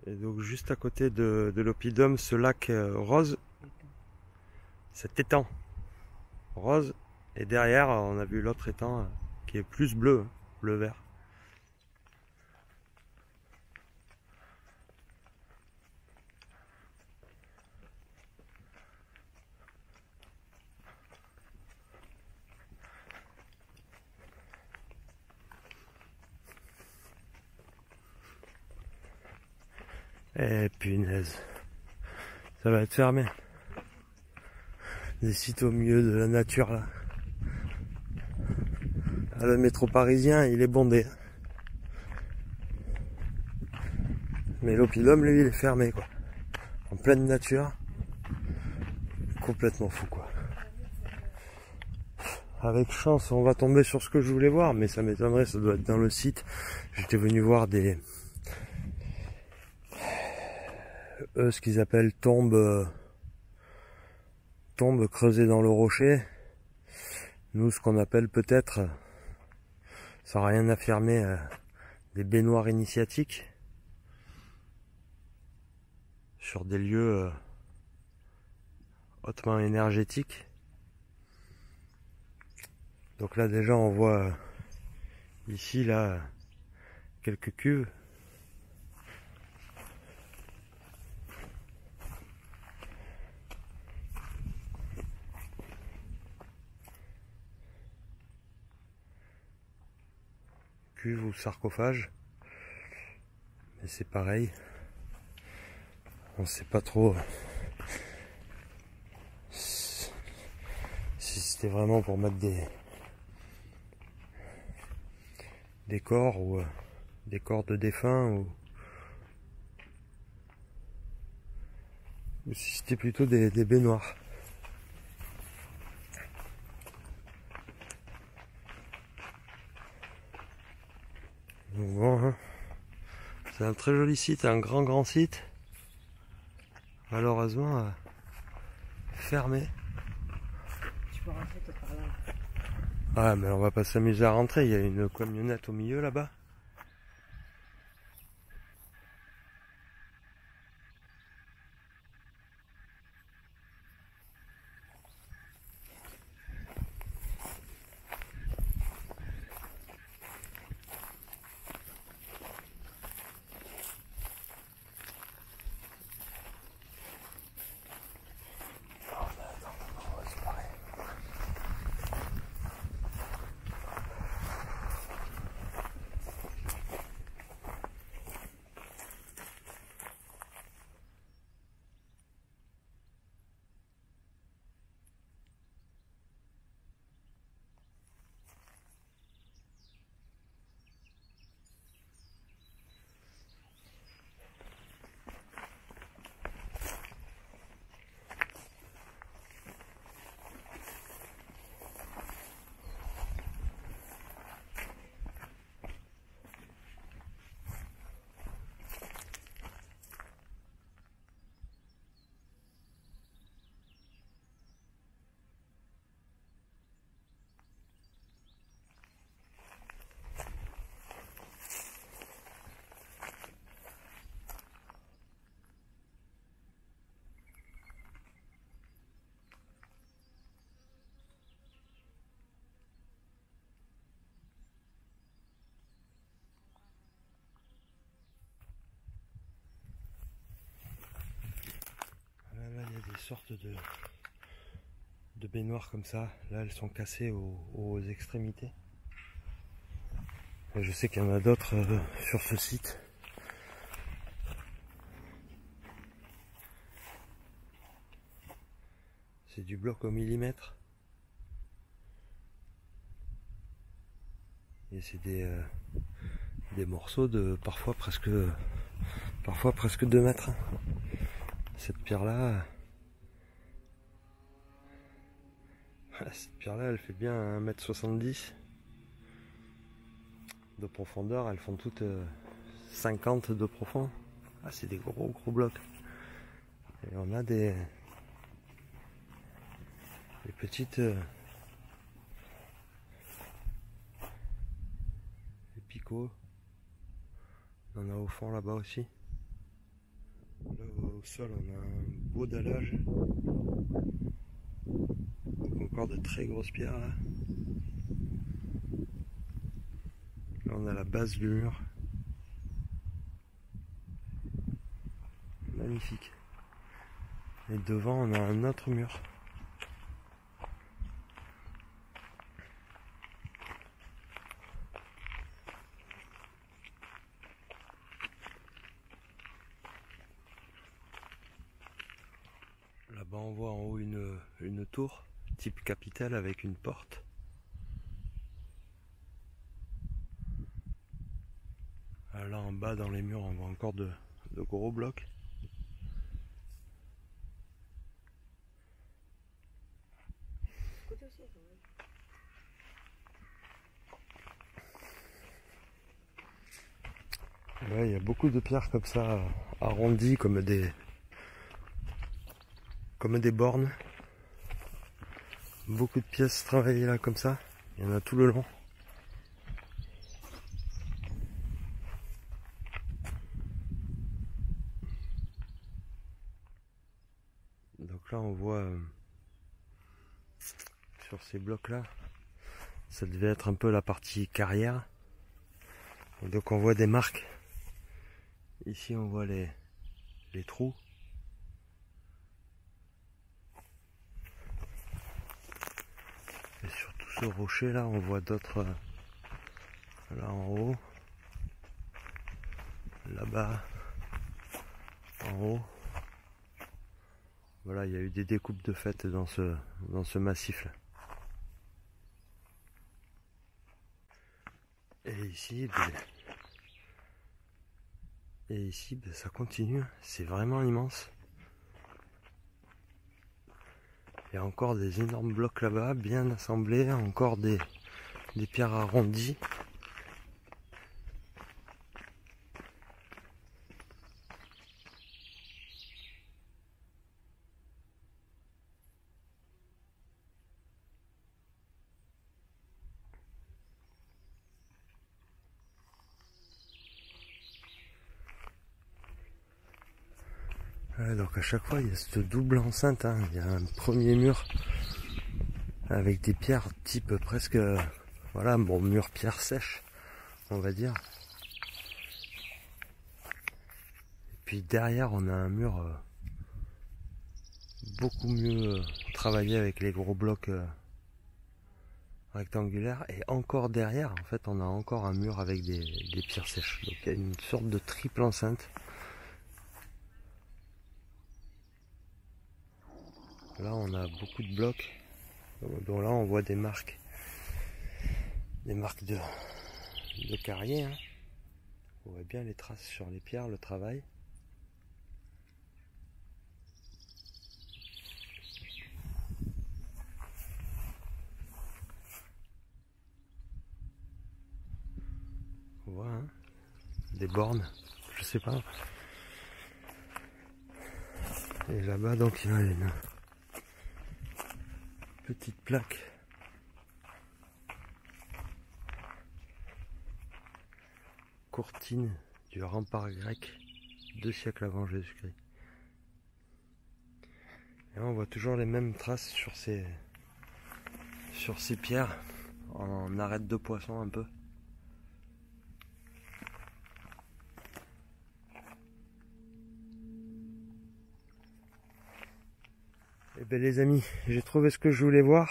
Et donc juste à côté de l'oppidum, ce lac rose, cet étang rose. Et derrière, on a vu l'autre étang qui est plus bleu, bleu-vert. Eh punaise, ça va être fermé. Des sites au milieu de la nature là. Ah, le métro parisien, il est bondé. Mais l'oppidum, lui, il est fermé quoi. En pleine nature. Complètement fou quoi. Avec chance, on va tomber sur ce que je voulais voir, mais ça m'étonnerait, ça doit être dans le site. J'étais venu voir ce qu'ils appellent tombes creusées dans le rocher. Nous, ce qu'on appelle peut-être, sans rien affirmer, des baignoires initiatiques sur des lieux hautement énergétiques. Donc là déjà on voit ici là quelques cuves. Cuves ou sarcophages. Mais c'est pareil. On sait pas trop si c'était vraiment pour mettre des corps ou des corps de défunts ou si c'était plutôt des baignoires. Donc bon, hein, c'est un très joli site, un grand site. Malheureusement fermé. Tu peux rentrer par là. Ah mais on va pas s'amuser à rentrer, il y a une camionnette au milieu là-bas. Là, il y a des sortes de baignoires comme ça. Là, elles sont cassées aux extrémités. Et je sais qu'il y en a d'autres sur ce site. C'est du bloc au millimètre. Et c'est des morceaux de parfois presque 2 mètres. Cette pierre-là, elle fait bien 1,70 m de profondeur. Elles font toutes 50 de profond. Ah, c'est des gros blocs. Et on a des petites des picots. On en a au fond là-bas aussi. Au sol, on a un beau dallage. Donc encore de très grosses pierres là. Là on a la base du mur. Magnifique. Et devant on a un autre mur. Là-bas on voit en haut une tour type capitale avec une porte. Là en bas dans les murs on voit encore de gros blocs. Là il y a beaucoup de pierres comme ça arrondies comme des bornes. Beaucoup de pièces travaillées là comme ça. Il y en a tout le long. Donc là on voit sur ces blocs là, ça devait être un peu la partie carrière. Et donc on voit des marques. Ici on voit les trous. Et sur tout ce rocher là on voit d'autres là en haut, là-bas, en haut. Voilà, il y a eu des découpes de fait dans ce massif là. Et ici, ça continue, c'est vraiment immense. Il y a encore des énormes blocs là-bas, bien assemblés, encore des pierres arrondies. Donc à chaque fois il y a cette double enceinte, hein. Il y a un premier mur avec des pierres type presque, voilà, bon, mur pierre sèche on va dire. Et puis derrière on a un mur beaucoup mieux travaillé avec les gros blocs rectangulaires. Et encore derrière en fait on a encore un mur avec des pierres sèches. Donc il y a une sorte de triple enceinte. Là on a beaucoup de blocs, dont là on voit des marques de carrier, hein. On voit bien les traces sur les pierres, le travail. On voit, hein, des bornes, je sais pas. Et là-bas donc il y a une petite plaque courtine du rempart grec 2 siècles avant Jésus-Christ. Et là, on voit toujours les mêmes traces sur ces pierres en arête de poisson un peu. Et bien les amis, j'ai trouvé ce que je voulais voir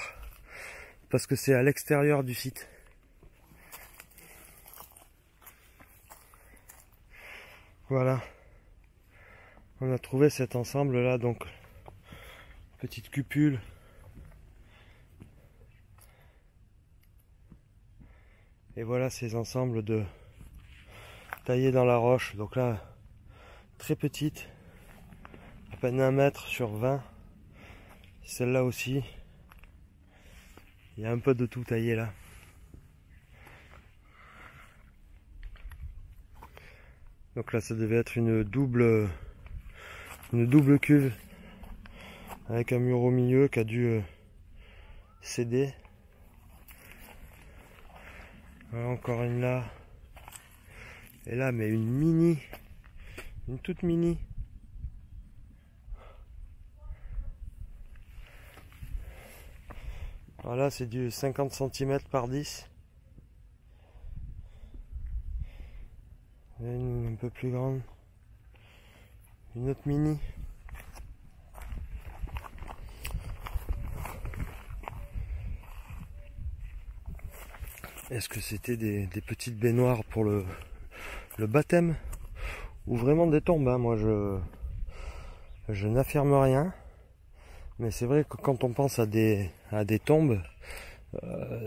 parce que c'est à l'extérieur du site. Voilà, on a trouvé cet ensemble là, donc petite cupule, et voilà ces ensembles de taillés dans la roche. Donc là, très petite, à peine 1 mètre sur 20. Celle-là aussi, il y a un peu de tout taillé là. Donc là ça devait être une double cuve avec un mur au milieu qui a dû céder. Voilà, encore une là. Et là, mais une toute mini. Voilà, c'est du 50 cm par 10. Une un peu plus grande. Une autre mini. Est-ce que c'était des petites baignoires pour le baptême? Ou vraiment des tombes, hein? Moi je n'affirme rien. Mais c'est vrai que quand on pense à des tombes,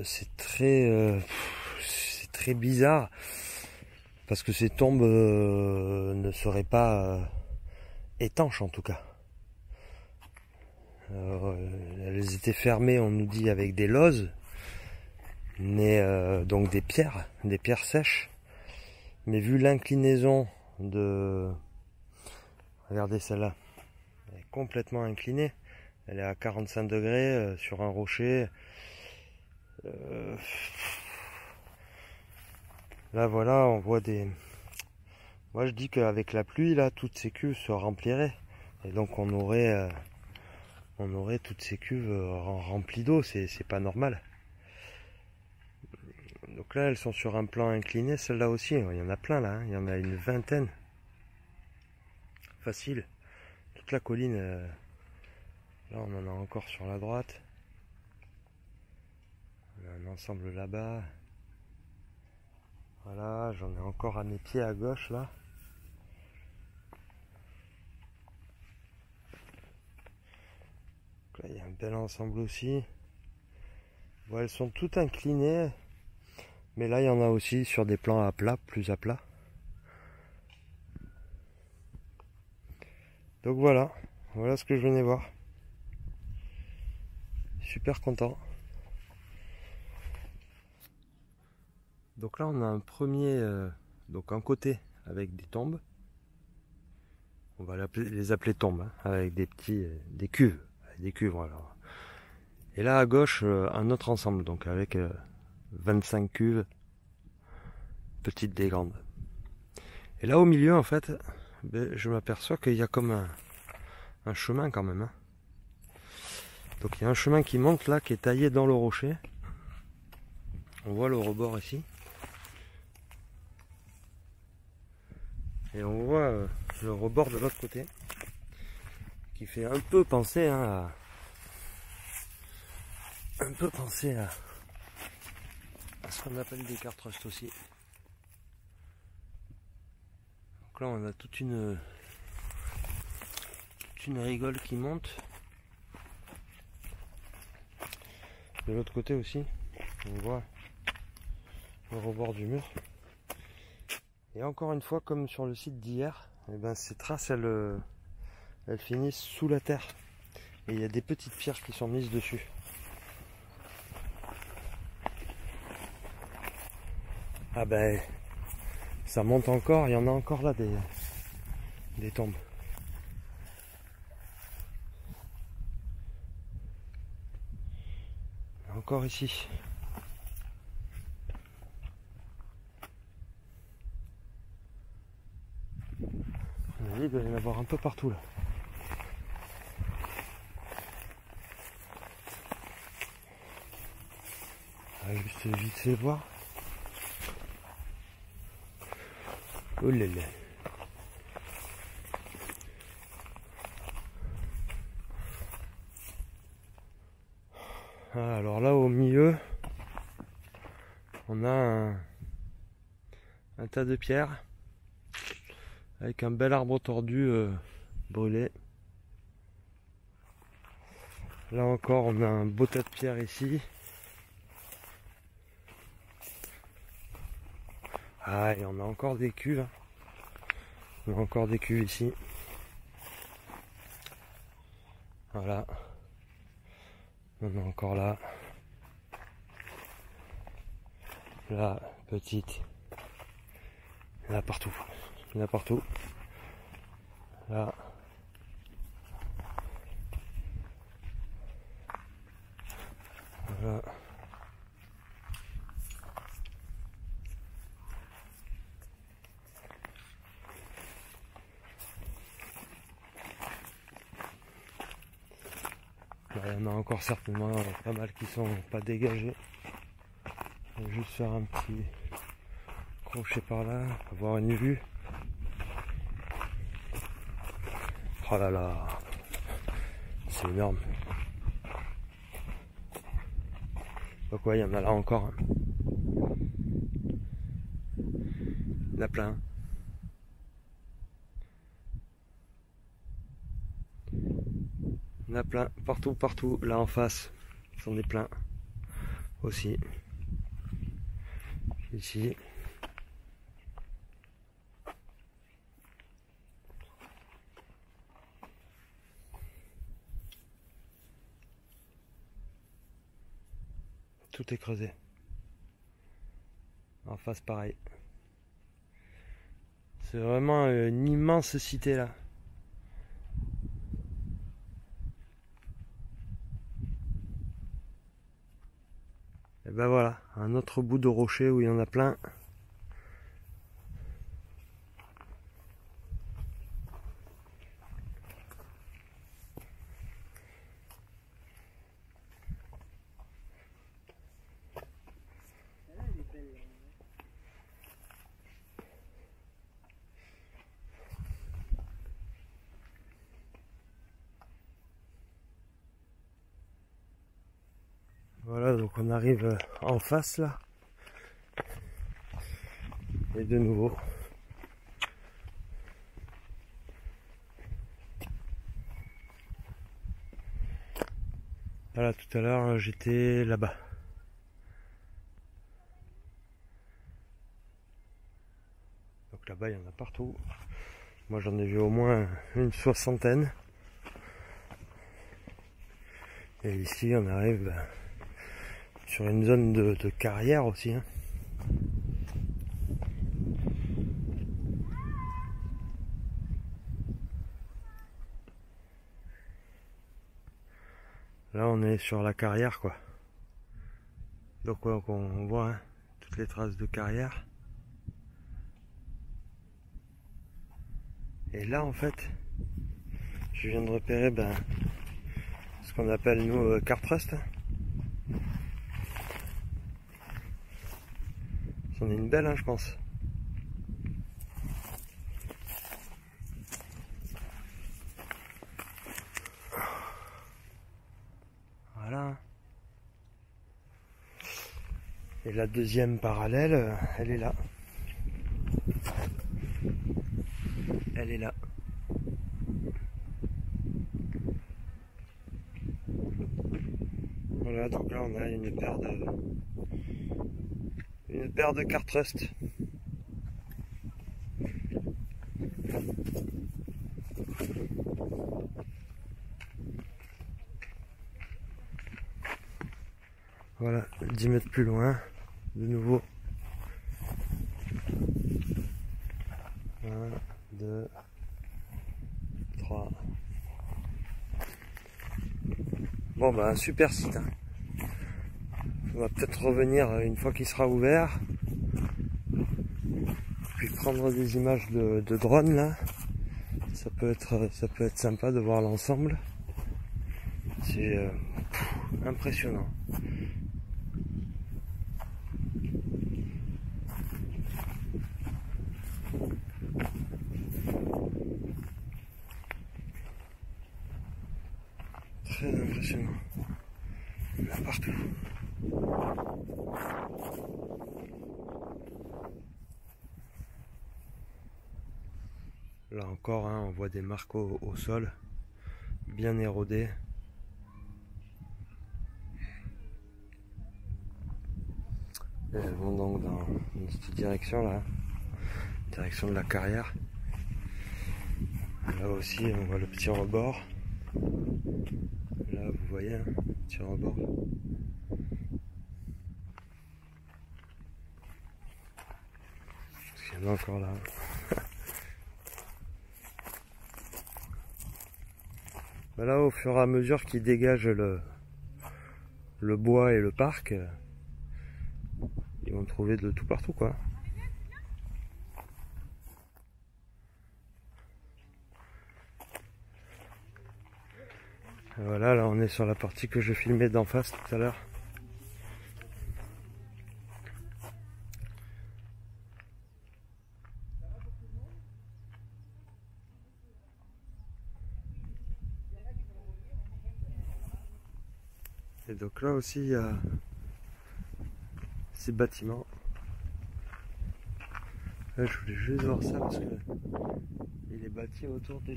c'est très bizarre. Parce que ces tombes ne seraient pas étanches en tout cas. Elles étaient fermées, on nous dit, avec des lauses. Mais donc des pierres sèches. Mais vu l'inclinaison de... Regardez celle-là. Elle est complètement inclinée. Elle est à 45 degrés sur un rocher. Là voilà, on voit des... Moi je dis qu'avec la pluie, là, toutes ces cuves se rempliraient. Et donc on aurait toutes ces cuves remplies d'eau. C'est pas normal. Donc là, elles sont sur un plan incliné. Celle-là aussi, il y en a plein là. Hein. Il y en a une vingtaine. Facile. Toute la colline. Là, on en a encore sur la droite. On a un ensemble là-bas. Voilà, j'en ai encore à mes pieds à gauche là. Donc là, il y a un bel ensemble aussi. Bon, elles sont toutes inclinées. Mais là, il y en a aussi sur des plans à plat, plus à plat. Donc voilà ce que je venais voir. Super content. Donc là, on a un premier, donc un côté avec des tombes. On va les appeler tombes, hein, avec des cuves, voilà. Et là à gauche, un autre ensemble, donc avec 25 cuves, petites et grandes. Et là au milieu, en fait, je m'aperçois qu'il y a comme un chemin quand même. Hein. Donc il y a un chemin qui monte là, qui est taillé dans le rocher. On voit le rebord ici. Et on voit le rebord de l'autre côté. Qui fait un peu penser hein, à ce qu'on appelle des cartrusts aussi. Donc là on a toute une rigole qui monte. De l'autre côté aussi, on voit le rebord du mur. Et encore une fois, comme sur le site d'hier, eh ben, ces traces elles finissent sous la terre. Et il y a des petites pierres qui sont mises dessus. Ah ben, ça monte encore, il y en a encore là des tombes. Encore ici. Il doit y en avoir un peu partout là. Juste vite fait voir. Oh là là. Ah, alors là au milieu, on a un tas de pierres avec un bel arbre tordu brûlé. Là encore on a un beau tas de pierres ici. Ah, et on a encore des cuves. Hein. On a encore des cuves ici. Voilà. On est encore là. Là, petite. Là, partout. Là, partout. Là. Voilà. Il y en a encore certainement pas mal qui sont pas dégagés. Je vais juste faire un petit crochet par là, avoir une vue. Oh là là, c'est énorme. Donc ouais, il y en a là encore. Hein. Il y en a plein. Il y en a plein, partout, là en face, c'en est plein aussi. Ici. Tout est creusé. En face pareil. C'est vraiment une immense cité là. Et ben voilà, un autre bout de rocher où il y en a plein. Voilà, donc on arrive en face là. Et de nouveau. Voilà, tout à l'heure j'étais là-bas. Donc là-bas il y en a partout. Moi j'en ai vu au moins une soixantaine. Et ici on arrive sur une zone de carrière aussi. Hein. Là on est sur la carrière quoi. Donc ouais, on voit hein, toutes les traces de carrière. Et là en fait, je viens de repérer ce qu'on appelle nous Cartrust. C'en est une belle hein, je pense. Voilà. Et la deuxième parallèle, elle est là. Elle est là. Voilà, donc là on a une paire de Cartrust. Voilà, 10 mètres plus loin, de nouveau. 1, 2, 3. Bon bah super site. Hein. On va peut-être revenir une fois qu'il sera ouvert. Puis prendre des images de drone là. Ça peut être sympa de voir l'ensemble. C'est impressionnant. Très impressionnant. Il y en a partout. Là encore, hein, on voit des marques au sol, bien érodées. Et elles vont donc dans cette direction là, direction de la carrière. Là aussi, on voit le petit rebord. Là, vous voyez, hein, petit rebord. Parce qu'il y en a encore là. Là, au fur et à mesure qu'ils dégagent le bois et le parc, ils vont trouver de tout partout, quoi. Voilà, là on est sur la partie que je filmais d'en face tout à l'heure. Et donc là aussi il y a ces bâtiments. Là, je voulais juste voir ça parce que il est bâti autour de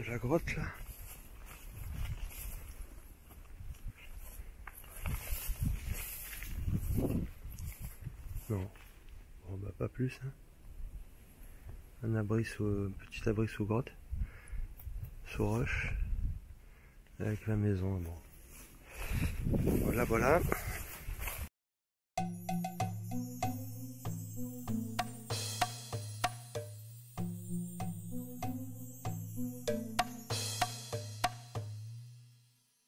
la grotte là. Non, bon bah pas plus. Hein. Un petit abri sous grotte, sous roche, avec la maison. Bon. Voilà.